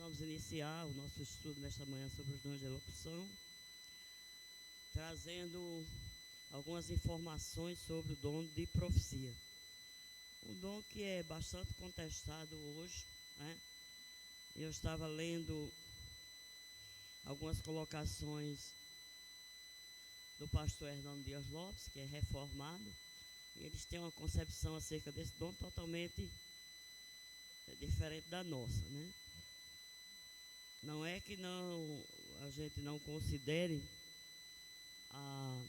vamos iniciar o nosso estudo nesta manhã sobre os dons de elocução, trazendo algumas informações sobre o dom de profecia. Um dom que é bastante contestado hoje, né? Eu estava lendo algumas colocações do pastor Hernando Dias Lopes, que é reformado, e eles têm uma concepção acerca desse dom totalmente diferente da nossa, né? Não é que a gente não considere a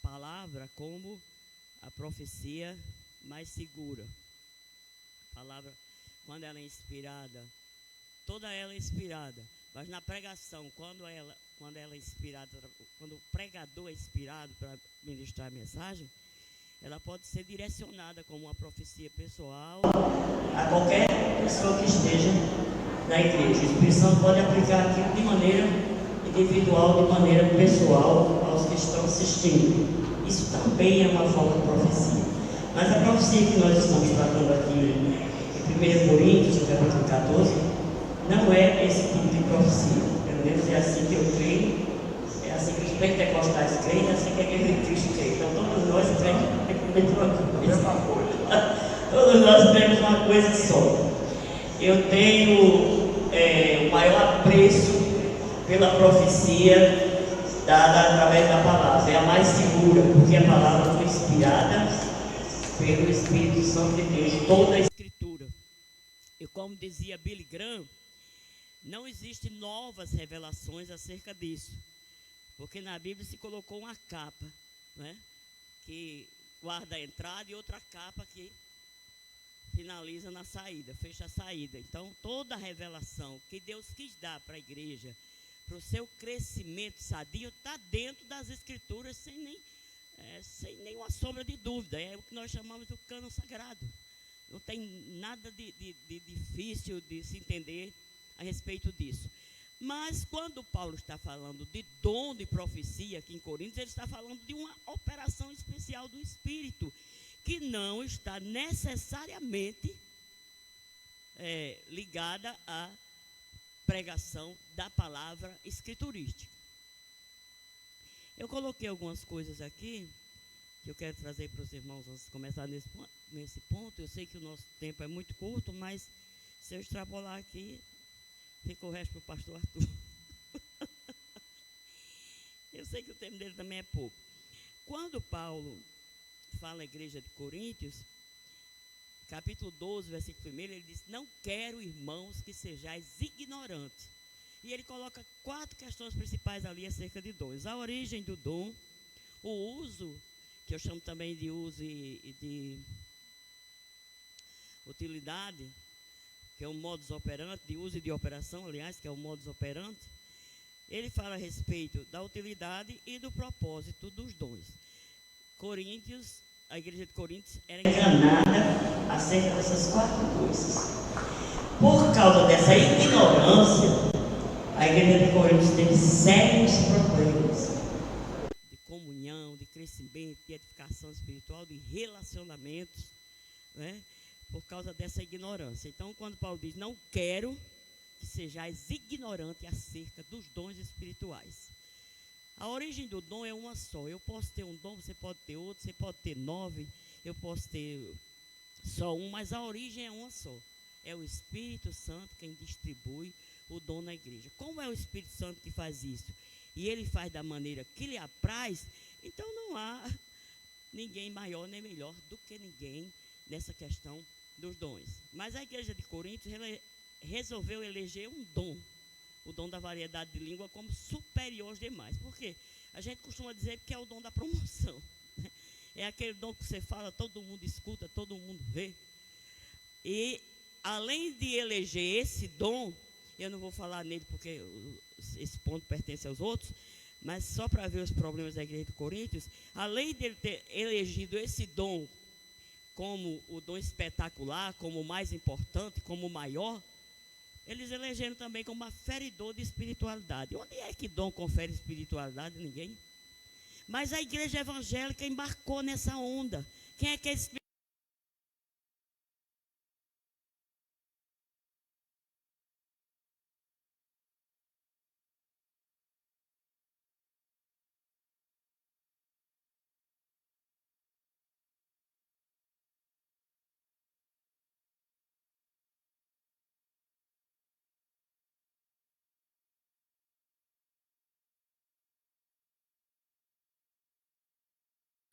palavra como a profecia mais segura. A palavra, quando ela é inspirada, toda ela é inspirada, mas na pregação, quando ela é inspirada, quando o pregador é inspirado para ministrar a mensagem, ela pode ser direcionada como uma profecia pessoal a qualquer pessoa que esteja na igreja. O Espírito Santo pode aplicar aquilo de maneira individual, de maneira pessoal aos que estão assistindo. Isso também é uma forma de profecia. Mas a profecia que nós estamos tratando aqui em 1 Coríntios, capítulo 14, não é esse tipo de profecia. Pelo menos é assim que eu creio, é assim que os pentecostais creem, é assim que a igreja de Cristo crê. Então todos nós cremos uma coisa. Todos nós cremos uma coisa só. Eu tenho o maior apreço pela profecia dada através da palavra. É a mais segura, porque a palavra foi inspirada pelo Espírito Santo de Deus, toda a Escritura. E como dizia Billy Graham, não existem novas revelações acerca disso, porque na Bíblia se colocou uma capa, né, que guarda a entrada e outra capa que finaliza na saída, fecha a saída. Então toda a revelação que Deus quis dar para a igreja, para o seu crescimento sadio, está dentro das Escrituras sem nenhuma sombra de dúvida. É o que nós chamamos do cânon sagrado. Não tem nada de difícil de se entender a respeito disso. Mas quando Paulo está falando de dom de profecia aqui em Coríntios, ele está falando de uma operação especial do Espírito, que não está necessariamente ligada à pregação da palavra escriturística. Eu coloquei algumas coisas aqui que eu quero trazer para os irmãos antes de começar nesse ponto. Eu sei que o nosso tempo é muito curto, mas se eu extrapolar aqui, fica o resto para o pastor Arthur. Eu sei que o tempo dele também é pouco. Quando Paulo fala à igreja de Coríntios, capítulo 12, versículo 1, ele diz: não quero, irmãos, que sejais ignorantes. E ele coloca 4 questões principais ali acerca de dons: a origem do dom, o uso, que eu chamo também de uso e de utilidade, que é o modus operandi, de uso e de operação, aliás, que é o modus operandi. Ele fala a respeito da utilidade e do propósito dos dons. A igreja de Coríntios era enganada acerca dessas 4 coisas. Por causa dessa ignorância, a igreja de Coríntios teve sérios problemas de comunhão, de crescimento, de edificação espiritual, de relacionamentos, né? Por causa dessa ignorância. Então, quando Paulo diz: não quero que sejais ignorantes acerca dos dons espirituais. A origem do dom é uma só. Eu posso ter um dom, você pode ter outro, você pode ter 9, eu posso ter só um, mas a origem é uma só. É o Espírito Santo quem distribui o dom na igreja. Como é o Espírito Santo que faz isso? E ele faz da maneira que lhe apraz, então não há ninguém maior nem melhor do que ninguém nessa questão dos dons. Mas a igreja de Coríntios resolveu eleger um dom, o dom da variedade de língua, como superior aos demais. Por quê? A gente costuma dizer que é o dom da promoção. É aquele dom que você fala, todo mundo escuta, todo mundo vê. E além de eleger esse dom, eu não vou falar nele porque esse ponto pertence aos outros, mas só para ver os problemas da igreja de Coríntios, além de ele ter elegido esse dom como o dom espetacular, como o mais importante, como o maior, eles elegeram também como aferidor de espiritualidade. Onde é que dom confere espiritualidade? Ninguém. Mas a igreja evangélica embarcou nessa onda. Quem é que é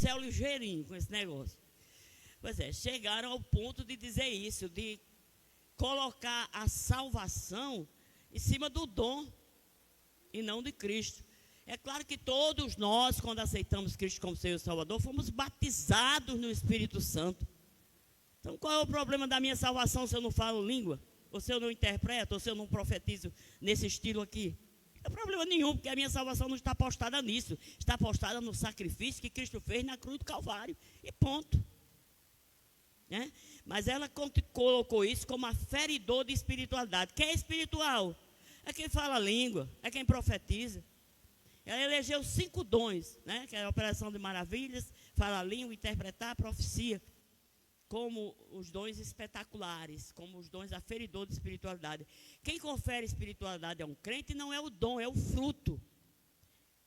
céu ligeirinho com esse negócio. Pois é, chegaram ao ponto de dizer isso, de colocar a salvação em cima do dom e não de Cristo. É claro que todos nós, quando aceitamos Cristo como Senhor e Salvador, fomos batizados no Espírito Santo. Então, qual é o problema da minha salvação se eu não falo língua? Ou se eu não interpreto? Ou se eu não profetizo nesse estilo aqui? Não tem problema nenhum, porque a minha salvação não está postada nisso. Está postada no sacrifício que Cristo fez na cruz do Calvário. E ponto. Né? Mas ela colocou isso como aferidor de espiritualidade. Quem é espiritual? É quem fala língua, é quem profetiza. Ela elegeu 5 dons, né? Que é a operação de maravilhas, falar língua, interpretar, profecia, como os dons espetaculares, como os dons aferidor de espiritualidade. Quem confere espiritualidade a um crente não é o dom, é o fruto.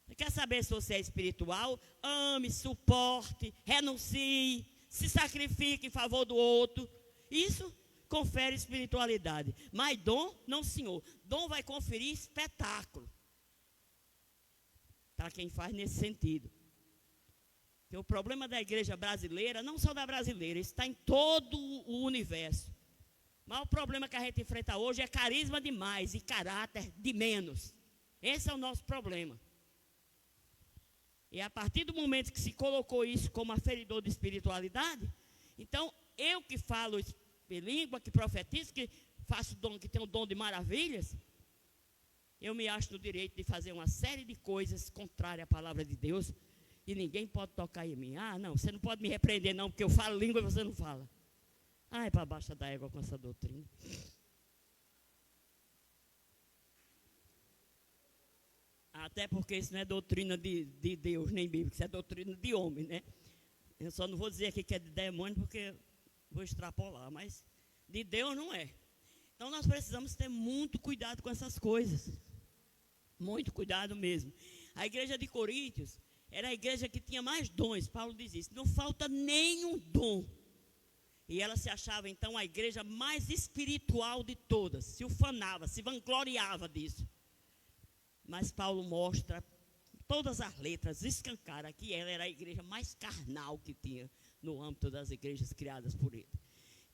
Você quer saber se você é espiritual? Ame, suporte, renuncie, se sacrifique em favor do outro. Isso confere espiritualidade. Mas dom, não, senhor. Dom vai conferir espetáculo. Para quem faz nesse sentido. Porque o problema da igreja brasileira, não só da brasileira, está em todo o universo. Mas o problema que a gente enfrenta hoje é carisma demais e caráter de menos. Esse é o nosso problema. E a partir do momento que se colocou isso como aferidor de espiritualidade, então eu que falo língua, que profetizo, que faço dom, que tenho o dom de maravilhas, eu me acho no direito de fazer uma série de coisas contrárias à palavra de Deus e ninguém pode tocar em mim. Ah, não, você não pode me repreender não, porque eu falo língua e você não fala. Ah, é para baixo da égua com essa doutrina. Até porque isso não é doutrina de Deus, nem bíblica, isso é doutrina de homem, né? Eu só não vou dizer aqui que é de demônio, porque vou extrapolar, mas de Deus não é. Então nós precisamos ter muito cuidado com essas coisas. Muito cuidado mesmo. A igreja de Coríntios era a igreja que tinha mais dons. Paulo diz isso. Não falta nenhum dom. E ela se achava então a igreja mais espiritual de todas. Se ufanava, se vangloriava disso. Mas Paulo mostra todas as letras, escancara que ela era a igreja mais carnal que tinha no âmbito das igrejas criadas por ele.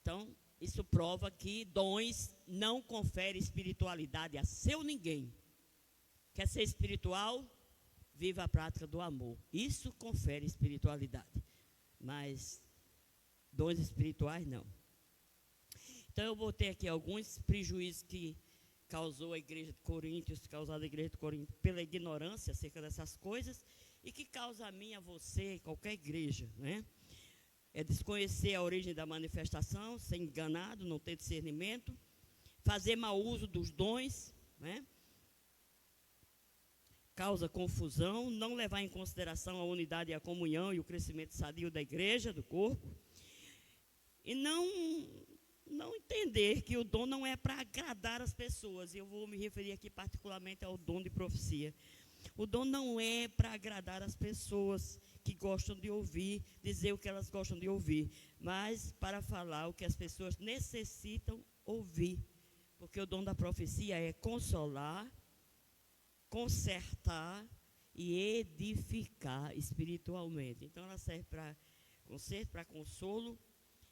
Então, isso prova que dons não conferem espiritualidade a seu ninguém. Quer ser espiritual? Viva a prática do amor. Isso confere espiritualidade. Mas dons espirituais não. Então eu botei aqui alguns prejuízos que causou a igreja de Coríntios, causado a igreja de Coríntios pela ignorância acerca dessas coisas e que causa a mim, a você, qualquer igreja, né? É desconhecer a origem da manifestação, ser enganado, não ter discernimento, fazer mau uso dos dons, né? Causa confusão, não levar em consideração a unidade e a comunhão e o crescimento sadio da igreja, do corpo, e não entender que o dom não é para agradar as pessoas. Eu vou me referir aqui particularmente ao dom de profecia. O dom não é para agradar as pessoas que gostam de ouvir, dizer o que elas gostam de ouvir, mas para falar o que as pessoas necessitam ouvir. Porque o dom da profecia é consolar, consertar e edificar espiritualmente. Então ela serve para conserto, para consolo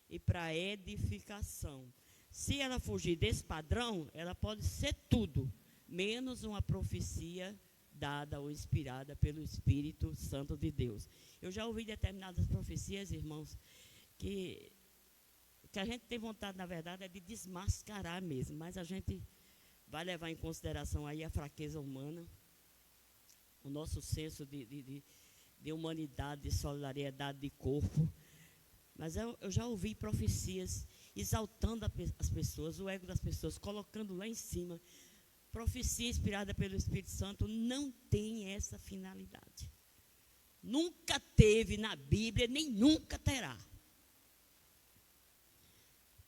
e para edificação. Se ela fugir desse padrão, ela pode ser tudo, menos uma profecia dada ou inspirada pelo Espírito Santo de Deus. Eu já ouvi determinadas profecias, irmãos, que a gente tem vontade, na verdade, é de desmascarar mesmo, mas a gente vai levar em consideração aí a fraqueza humana, o nosso senso de humanidade, de solidariedade de corpo. Mas eu já ouvi profecias exaltando as pessoas, o ego das pessoas, colocando lá em cima. Profecia inspirada pelo Espírito Santo não tem essa finalidade. Nunca teve na Bíblia, nem nunca terá.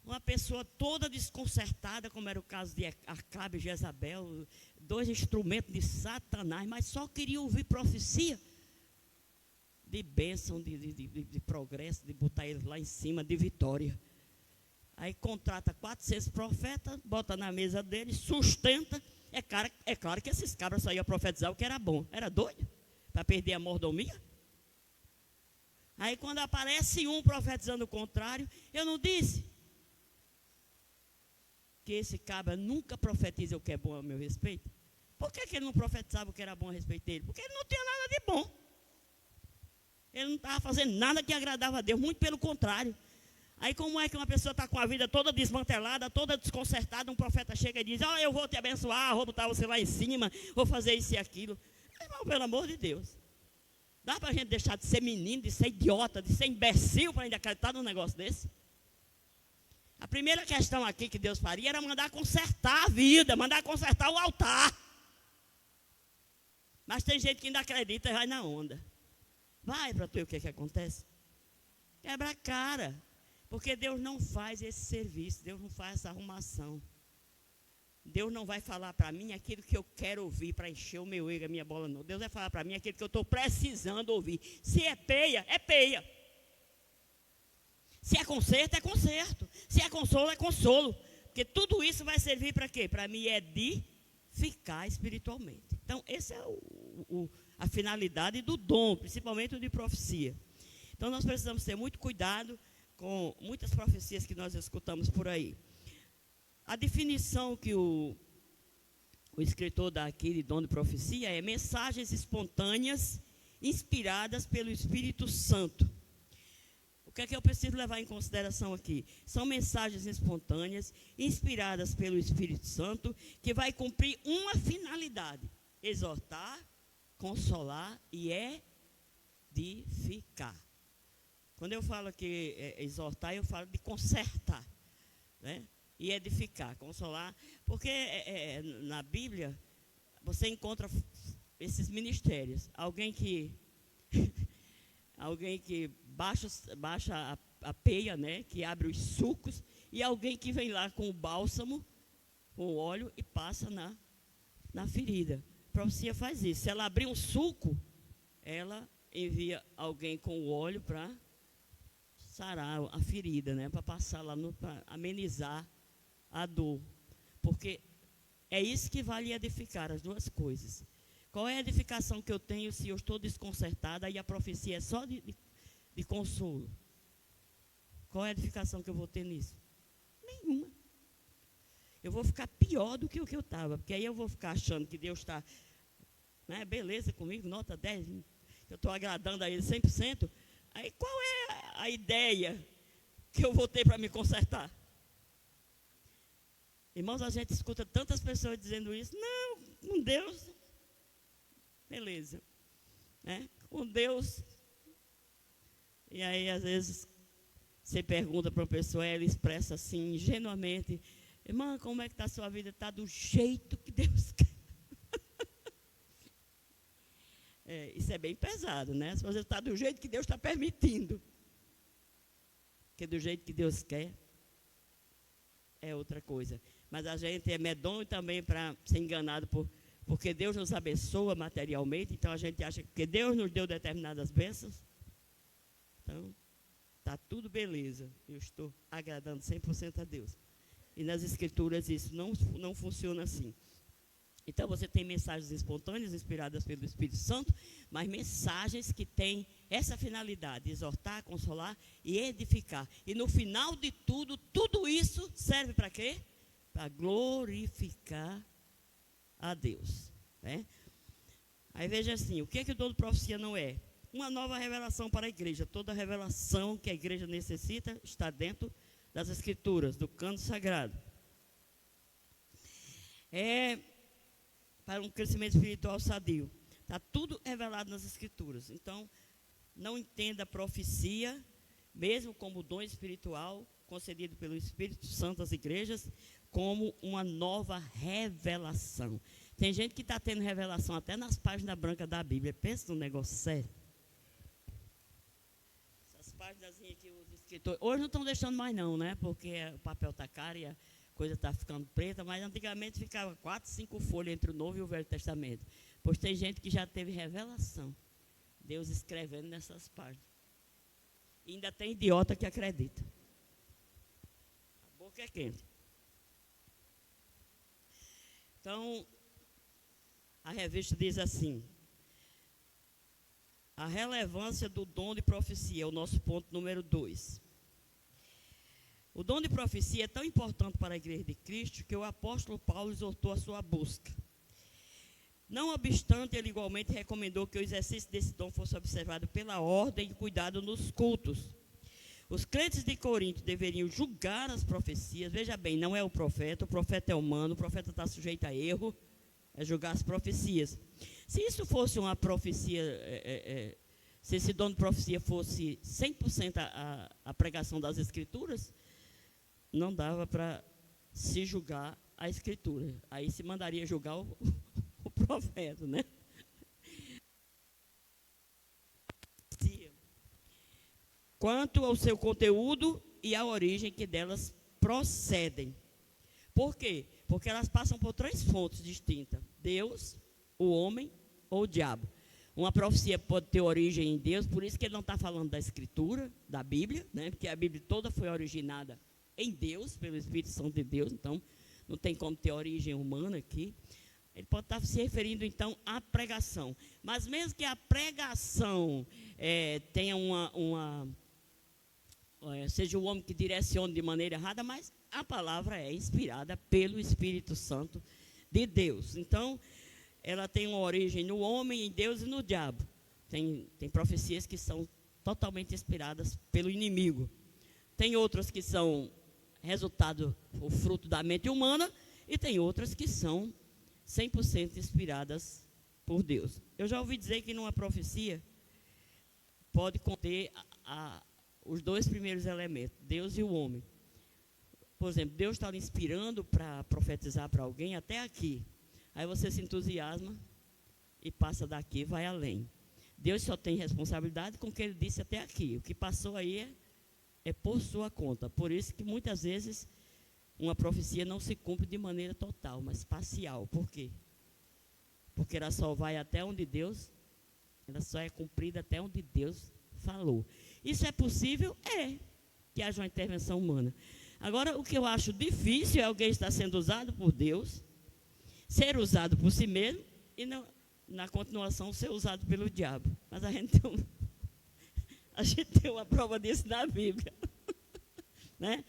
Uma pessoa toda desconcertada, como era o caso de Acabe e Jezabel, 2 instrumentos de Satanás, mas só queria ouvir profecia de bênção, de progresso, de botar eles lá em cima, de vitória. Aí contrata 400 profetas, bota na mesa deles, sustenta. É claro que esses cabras só iam profetizar o que era bom. Era doido? Para perder a mordomia? Aí quando aparece um profetizando o contrário, eu não disse que esse cabra nunca profetiza o que é bom a meu respeito? Por que ele não profetizava o que era bom a respeito dele? Porque ele não tinha nada de bom. Ele não estava fazendo nada que agradava a Deus, muito pelo contrário. Aí como é que uma pessoa está com a vida toda desmantelada, toda desconcertada, um profeta chega e diz, eu vou te abençoar, vou botar você lá em cima, vou fazer isso e aquilo. Irmão, pelo amor de Deus. Dá para a gente deixar de ser menino, de ser idiota, de ser imbecil para ainda acreditar num negócio desse? A primeira questão aqui que Deus faria era mandar consertar a vida, mandar consertar o altar. Mas tem gente que ainda acredita e vai na onda. Vai para tu ver o que acontece. Quebra a cara. Porque Deus não faz esse serviço, Deus não faz essa arrumação. Deus não vai falar para mim aquilo que eu quero ouvir para encher o meu ego, a minha bola, não. Deus vai falar para mim aquilo que eu estou precisando ouvir. Se é peia, é peia. Se é conserto, é conserto. Se é consolo, é consolo. Porque tudo isso vai servir para quê? Para me edificar espiritualmente. Então, essa é a finalidade do dom, principalmente o de profecia. Então, nós precisamos ter muito cuidado com muitas profecias que nós escutamos por aí. A definição que o escritor dá aqui de dom de profecia é mensagens espontâneas, inspiradas pelo Espírito Santo. O que é que eu preciso levar em consideração aqui? São mensagens espontâneas, inspiradas pelo Espírito Santo, que vai cumprir uma finalidade: exortar, consolar e edificar. Quando eu falo que exortar, eu falo de consertar, né? E edificar, consolar, porque na Bíblia você encontra esses ministérios. Alguém que baixa a peia, né? Que abre os sucos, e alguém que vem lá com o bálsamo, com o óleo e passa na ferida. A profecia faz isso. Se ela abrir um suco, ela envia alguém com o óleo para sarar a ferida, né? Para passar lá, para amenizar a dor. Porque é isso que vale edificar, as duas coisas. Qual é a edificação que eu tenho se eu estou desconcertada e a profecia é só de consolo? Qual é a edificação que eu vou ter nisso? Nenhuma. Eu vou ficar pior do que o que eu estava, porque aí eu vou ficar achando que Deus está, né, beleza comigo, nota 10, eu estou agradando a Ele 100%. Aí qual é a ideia que eu vou ter para me consertar? Irmãos, a gente escuta tantas pessoas dizendo isso. Não, com Deus, beleza, né? Com Deus. E aí, às vezes, você pergunta para uma pessoa, ela expressa assim, ingenuamente: irmã, como é que está a sua vida? Está do jeito que Deus quer. Isso é bem pesado, né? Se você está do jeito que Deus está permitindo. Porque do jeito que Deus quer, é outra coisa. Mas a gente é medonho também para ser enganado porque Deus nos abençoa materialmente. Então a gente acha que Deus nos deu determinadas bênçãos. Então, está tudo beleza. Eu estou agradando 100% a Deus. E nas Escrituras isso não funciona assim. Então você tem mensagens espontâneas, inspiradas pelo Espírito Santo, mas mensagens que têm essa finalidade: exortar, consolar e edificar. E no final de tudo isso serve para quê? Para glorificar a Deus, né? Aí veja assim, o que é que o dom de profecia não é? Uma nova revelação para a igreja. Toda revelação que a igreja necessita está dentro das Escrituras, do canto sagrado. Para um crescimento espiritual sadio. Está tudo revelado nas Escrituras. Então, não entenda a profecia, mesmo como dom espiritual concedido pelo Espírito Santo às igrejas, como uma nova revelação. Tem gente que está tendo revelação até nas páginas brancas da Bíblia. Pensa num negócio sério. Essas páginas que os escritores... Hoje não estão deixando mais não, né? Porque o papel está caro e a coisa está ficando preta. Mas antigamente ficava 4, 5 folhas entre o Novo e o Velho Testamento. Pois tem gente que já teve revelação. Deus escrevendo nessas páginas. E ainda tem idiota que acredita. A boca é quente. Então, a revista diz assim: A relevância do dom de profecia, o nosso ponto número 2. O dom de profecia é tão importante para a Igreja de Cristo que o apóstolo Paulo exortou a sua busca. Não obstante, ele igualmente recomendou que o exercício desse dom fosse observado pela ordem e cuidado nos cultos. Os crentes de Corinto deveriam julgar as profecias. Veja bem, não é o profeta é humano, o profeta está sujeito a erro, é julgar as profecias. Se isso fosse uma profecia, se esse dom de profecia fosse 100% a pregação das Escrituras, não dava para se julgar a Escritura. Aí se mandaria julgar o profeta, né? Quanto ao seu conteúdo e à origem que delas procedem. Por quê? Porque elas passam por 3 fontes distintas: Deus, o homem ou o diabo. Uma profecia pode ter origem em Deus, por isso que ele não está falando da Escritura, da Bíblia, né? Porque a Bíblia toda foi originada em Deus, pelo Espírito Santo de Deus, então não tem como ter origem humana aqui. Ele pode estar se referindo então à pregação. Mas mesmo que a pregação tenha seja o homem que direcione de maneira errada, mas a palavra é inspirada pelo Espírito Santo de Deus. Então, ela tem uma origem no homem, em Deus e no diabo. Tem profecias que são totalmente inspiradas pelo inimigo. Tem outras que são resultado, o fruto da mente humana, e tem outras que são 100% inspiradas por Deus. Eu já ouvi dizer que numa profecia pode conter os 2 primeiros elementos, Deus e o homem. Por exemplo, Deus está lhe inspirando para profetizar para alguém até aqui. Aí você se entusiasma e passa daqui e vai além. Deus só tem responsabilidade com o que ele disse até aqui. O que passou aí é por sua conta. Por isso que muitas vezes uma profecia não se cumpre de maneira total, mas parcial. Por quê? Porque ela só vai até onde Deus, ela só é cumprida até onde Deus falou. Isso é possível? É, que haja uma intervenção humana. Agora, o que eu acho difícil é alguém estar sendo usado por Deus, ser usado por si mesmo e na continuação ser usado pelo diabo. Mas a gente tem uma prova disso na Bíblia. Né?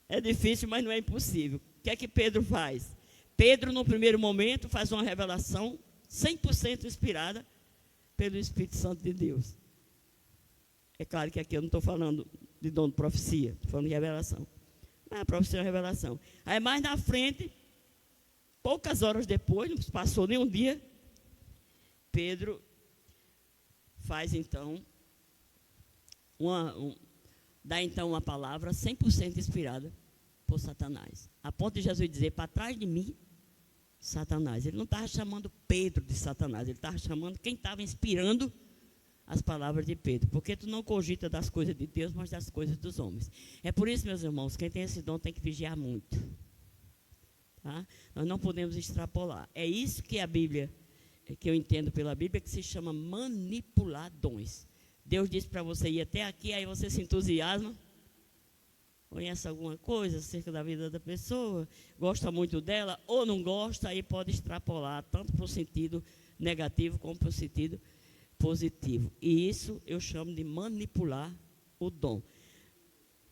É difícil, mas não é impossível. O que é que Pedro faz? Pedro, no primeiro momento, faz uma revelação 100% inspirada pelo Espírito Santo de Deus. É claro que aqui eu não estou falando de dom de profecia, estou falando de revelação. Mas a profecia é uma revelação. Aí mais na frente, poucas horas depois, não passou nem um dia, Pedro faz então dá então uma palavra 100% inspirada por Satanás. A ponto de Jesus dizer: para trás de mim, Satanás. Ele não estava chamando Pedro de Satanás, ele estava chamando quem estava inspirando as palavras de Pedro. Porque tu não cogita das coisas de Deus, mas das coisas dos homens. É por isso, meus irmãos, quem tem esse dom tem que vigiar muito. Tá? Nós não podemos extrapolar. É isso que a Bíblia, que eu entendo pela Bíblia, que se chama manipular dons. Deus disse para você ir até aqui, aí você se entusiasma, conhece alguma coisa acerca da vida da pessoa, gosta muito dela ou não gosta, aí pode extrapolar tanto para o sentido negativo como para o sentido positivo. E isso eu chamo de manipular o dom.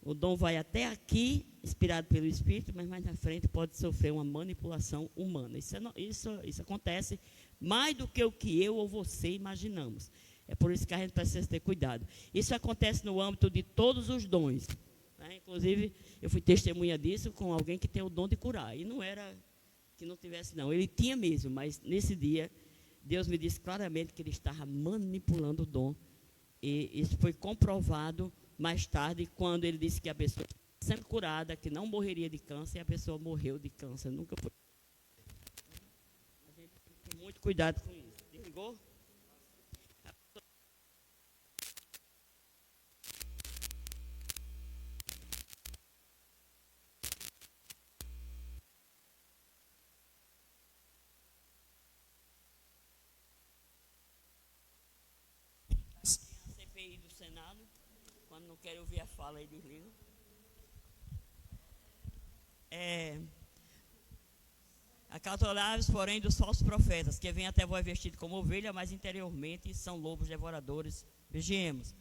O dom vai até aqui, inspirado pelo Espírito, mas mais na frente pode sofrer uma manipulação humana. Isso acontece mais do que o que eu ou você imaginamos. É por isso que a gente precisa ter cuidado. Isso acontece no âmbito de todos os dons. Né? Inclusive, eu fui testemunha disso com alguém que tem o dom de curar. E não era que não tivesse, não. Ele tinha mesmo, mas nesse dia, Deus me disse claramente que ele estava manipulando o dom. E isso foi comprovado mais tarde, quando ele disse que a pessoa estava sendo curada, que não morreria de câncer, e a pessoa morreu de câncer. Nunca foi. A gente tem que ter muito cuidado com isso. Desligou? CPI do Senado, quando não querem ouvir a fala, aí desliga. Descontrolados, porém, dos falsos profetas, que vêm até vós vestidos como ovelha, mas interiormente são lobos devoradores. Vigiemos.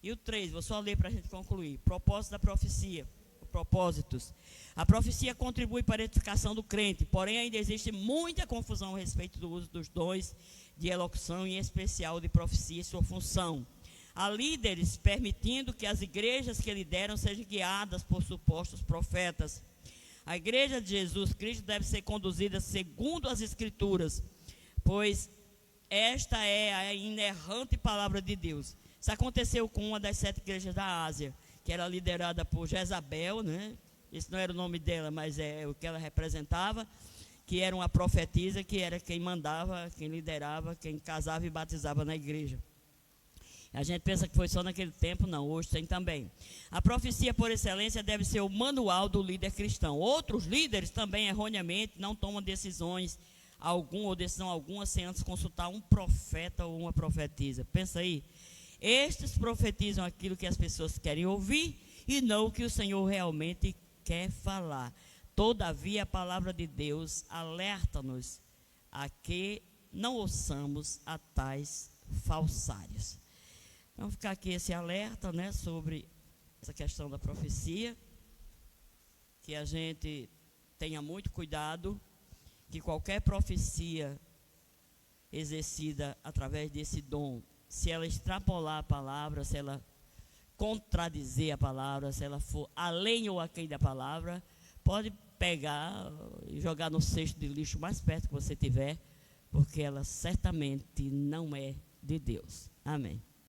E o 3, vou só ler para a gente concluir. Propósito da profecia. Propósitos. A profecia contribui para a edificação do crente, porém ainda existe muita confusão a respeito do uso dos dons de elocução, em especial de profecia e sua função. Há líderes permitindo que as igrejas que lideram sejam guiadas por supostos profetas. A igreja de Jesus Cristo deve ser conduzida segundo as Escrituras, pois esta é a inerrante palavra de Deus. Isso aconteceu com uma das 7 igrejas da Ásia, que era liderada por Jezabel, né? Esse não era o nome dela, mas é o que ela representava, que era uma profetisa, que era quem mandava, quem liderava, quem casava e batizava na igreja. A gente pensa que foi só naquele tempo, não, hoje tem também. A profecia por excelência deve ser o manual do líder cristão. Outros líderes também, erroneamente, não tomam decisões ou decisão alguma sem antes consultar um profeta ou uma profetisa. Pensa aí. Estes profetizam aquilo que as pessoas querem ouvir e não o que o Senhor realmente quer falar. Todavia, a palavra de Deus alerta-nos a que não ouçamos a tais falsários. Então, ficar aqui esse alerta, né, sobre essa questão da profecia, que a gente tenha muito cuidado, que qualquer profecia exercida através desse dom, se ela extrapolar a palavra, se ela contradizer a palavra, se ela for além ou aquém da palavra, pode pegar e jogar no cesto de lixo mais perto que você tiver, porque ela certamente não é de Deus. Amém.